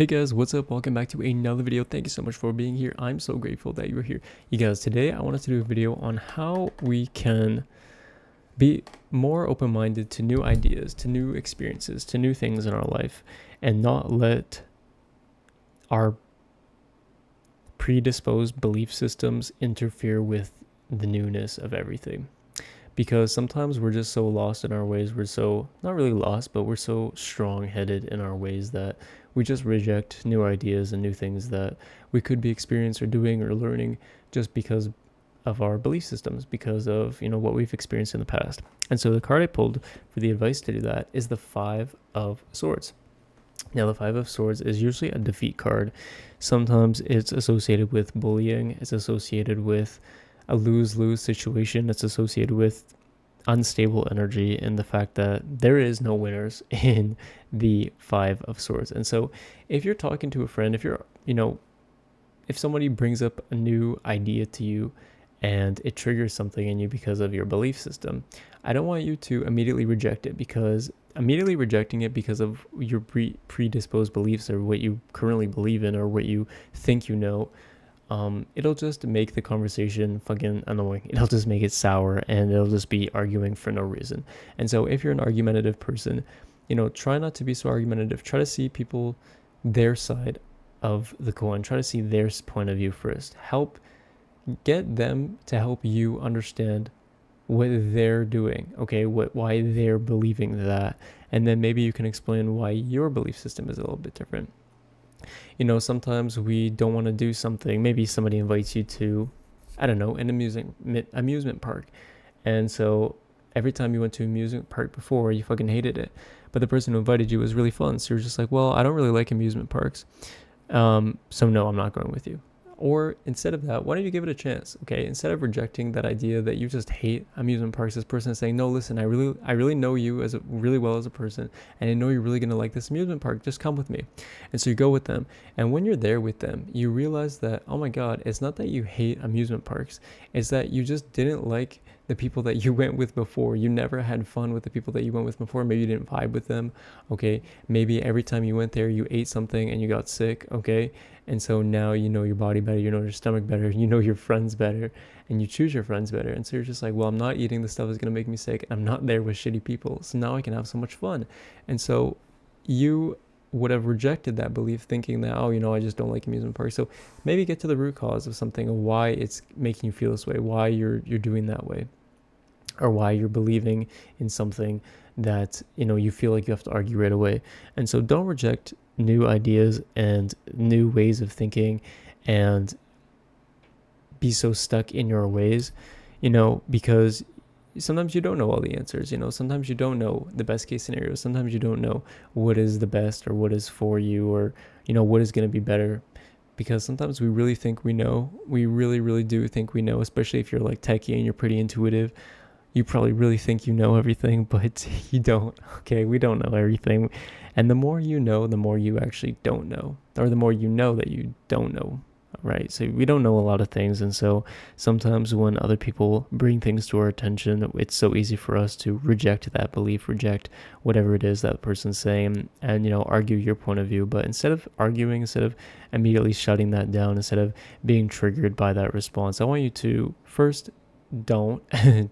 Hey guys, what's up? Welcome back to another video. Thank you so much for being here. I'm so grateful that you're here. You guys, today I wanted to do a video on how we can be more open-minded to new ideas, to new experiences, to new things in our life, and not let our predisposed belief systems interfere with the newness of everything. Because sometimes we're just so lost in our ways. We're so, not really lost, but we're so strong-headed in our ways that we just reject new ideas and new things that we could be experiencing or doing or learning just because of our belief systems, because of, what we've experienced in the past. And so the card I pulled for the advice to do that is the Five of Swords. Now, the Five of Swords is usually a defeat card. Sometimes it's associated with bullying. It's associated with a lose-lose situation. It's associated with unstable energy and the fact that there is no winners in the Five of Swords. And so if you're talking to a friend, if you're, if somebody brings up a new idea to you and it triggers something in you because of your belief system, I don't want you to immediately reject it, because immediately rejecting it because of your predisposed beliefs or what you currently believe in or what you think you know, it'll just make the conversation fucking annoying. It'll just make it sour and it'll just be arguing for no reason. And so if you're an argumentative person, try not to be so argumentative. Try to see people, their side of the coin. Try to see their point of view first. Get them to help you understand what they're doing, okay? Why they're believing that. And then maybe you can explain why your belief system is a little bit different. Sometimes we don't want to do something. Maybe somebody invites you to, I don't know, an amusement park. And so every time you went to an amusement park before, you fucking hated it. But the person who invited you was really fun. So you're just like, well, I don't really like amusement parks. So no, I'm not going with you. Or instead of that, why don't you give it a chance? Okay, instead of rejecting that idea that you just hate amusement parks, this person is saying, no, listen, I really know you really well as a person, and I know you're really gonna like this amusement park. Just come with me. And so you go with them, and when you're there with them, you realize that, oh my God, it's not that you hate amusement parks, it's that you just didn't like the people that you went with before. You never had fun with the people that you went with before. Maybe you didn't vibe with them. Okay, maybe every time you went there, you ate something and you got sick. Okay. And so now you know your body better, you know your stomach better, you know your friends better, and you choose your friends better. And so you're just like, well, I'm not eating the stuff that's going to make me sick. I'm not there with shitty people. So now I can have so much fun. And so you would have rejected that belief thinking that, I just don't like amusement parks. So maybe get to the root cause of something, of why it's making you feel this way, why you're doing that way, or why you're believing in something that, you feel like you have to argue right away. And so don't reject new ideas and new ways of thinking and be so stuck in your ways, because sometimes you don't know all the answers. Sometimes you don't know the best case scenario. Sometimes you don't know what is the best or what is for you, or what is going to be better, because sometimes we really think we know. We really, really do think we know, especially if you're like techie and you're pretty intuitive. You probably really think you know everything, but you don't. Okay, we don't know everything. And the more you know, the more you actually don't know, or the more you know that you don't know, right? So we don't know a lot of things. And so sometimes when other people bring things to our attention, it's so easy for us to reject that belief, reject whatever it is that person's saying, and, argue your point of view. But instead of arguing, instead of immediately shutting that down, instead of being triggered by that response, I want you to first don't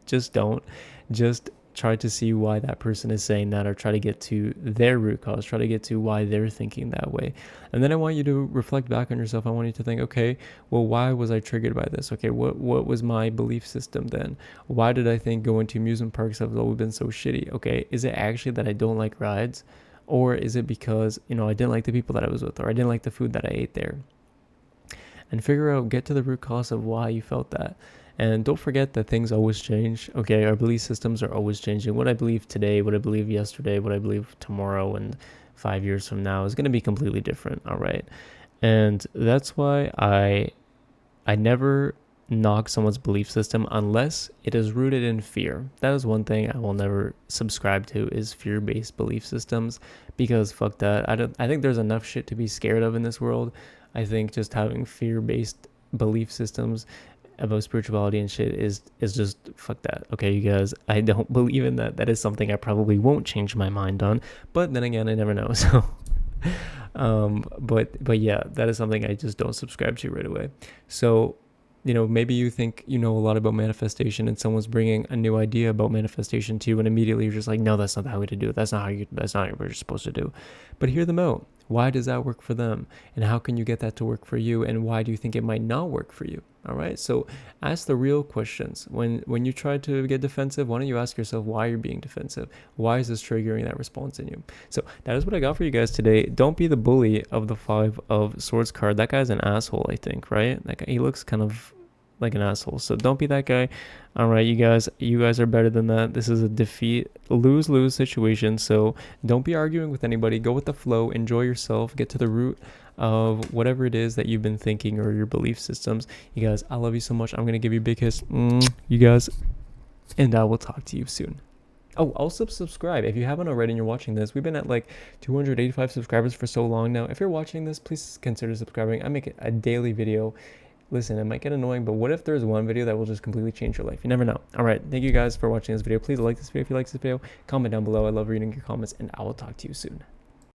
just try to see why that person is saying that, or try to get to their root cause, try to get to why they're thinking that way. And then I want you to reflect back on yourself. I want you to think, okay, well, why was I triggered by this? Okay, what was my belief system then? Why did I think going to amusement parks have always been so shitty? Okay, is it actually that I don't like rides, or is it because I didn't like the people that I was with, or I didn't like the food that I ate there? And get to the root cause of why you felt that. And don't forget that things always change. Okay, our belief systems are always changing. What I believe today, what I believe yesterday, what I believe tomorrow and 5 years from now is going to be completely different. All right. And that's why I never knock someone's belief system unless it is rooted in fear. That is one thing I will never subscribe to, is fear-based belief systems, because fuck that. I think there's enough shit to be scared of in this world. I think just having fear-based belief systems about spirituality and shit is just fuck that. Okay, you guys, I don't believe in that. That is something I probably won't change my mind on, but then again, I never know. So But yeah, that is something I just don't subscribe to right away. So, maybe you think you know a lot about manifestation, and someone's bringing a new idea about manifestation to you, and immediately you're just like, no, that's not the way to do it. That's not what you're supposed to do. But hear them out. Why does that work for them? And how can you get that to work for you? And why do you think it might not work for you? All right. So ask the real questions. When you try to get defensive, why don't you ask yourself why you're being defensive? Why is this triggering that response in you? So that is what I got for you guys today. Don't be the bully of the 5 of Swords card. That guy's an asshole, I think, right? That guy, he looks kind of like an asshole. So don't be that guy. All right, you guys are better than that. This is a lose-lose situation. So don't be arguing with anybody. Go with the flow. Enjoy yourself. Get to the root of whatever it is that you've been thinking or your belief systems. You guys, I love you so much. I'm going to give you a big kiss. You guys. And I will talk to you soon. Oh, also subscribe if you haven't already and you're watching this. We've been at like 285 subscribers for so long now. If you're watching this, please consider subscribing. I make a daily video. Listen, it might get annoying, but what if there's one video that will just completely change your life? You never know. All right. Thank you guys for watching this video. Please like this video if you like this video. Comment down below. I love reading your comments, and I will talk to you soon.